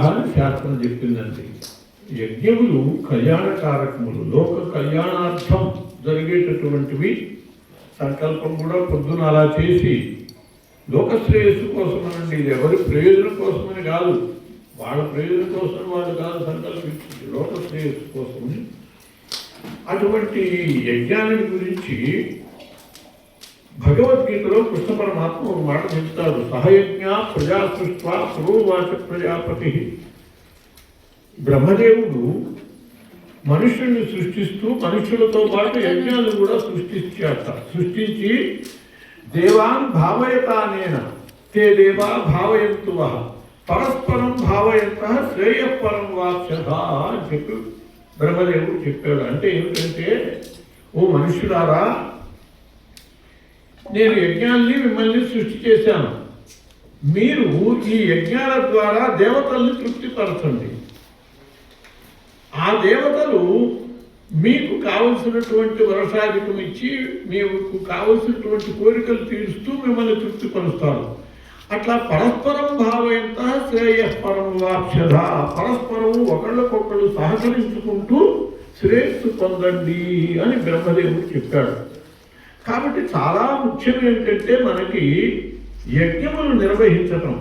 అని శాస్త్రం చెప్పిందండి. యజ్ఞములు కళ్యాణకారకములు, లోక కళ్యాణార్థం జరిగేటటువంటివి. సంకల్పం కూడా పొద్దున అలా చేసి లోకశ్రేయస్సు కోసమనండి, ఇది ఎవరి ప్రయోజనం కోసమని కాదు, వాళ్ళ ప్రయోజనం కోసం వాళ్ళు కాదు సంకల్పించింది, లోకశ్రేయస్సు కోసమని. అటువంటి యజ్ఞాన్ని గురించి భగవద్గీతలో కృష్ణ పరమాత్మ ఒక మాట చెప్తాడు. సహయజ్ఞ ప్రజా సృష్ట్వా పురోవాచ ప్రజాపతి. బ్రహ్మదేవుడు మనుషుల్ని సృష్టిస్తూ మనుషులతో పాటు యజ్ఞాలను కూడా సృష్టించి దేవాన్ భావయతానేన తే దేవా భావయంతు పరస్పరం భావయంత శ్రేయపరం వాప్స్యథ అని చెప్పి బ్రహ్మదేవుడు చెప్పాడు. అంటే ఏమిటంటే, ఓ మనుషులారా, నేను యజ్ఞాల్ని మిమ్మల్ని సృష్టి చేశాను, మీరు ఈ యజ్ఞాల ద్వారా దేవతల్ని తృప్తిపరచండి. ఆ దేవతలు మీకు కావలసినటువంటి వర్షాధికం ఇచ్చి మీకు కావలసినటువంటి కోరికలు తీరుస్తూ మిమ్మల్ని తృప్తిపరుస్తారు. అట్లా పరస్పరం భావయంత శ్రేయస్పరం వాప్స్యథ, పరస్పరము ఒకళ్ళకొకళ్ళు సహకరించుకుంటూ శ్రేయస్సు పొందండి అని బ్రహ్మదేవుడు చెప్పాడు. కాబట్టి చాలా ముఖ్యం ఏంటంటే మనకి యజ్ఞములు నిర్వహించటం.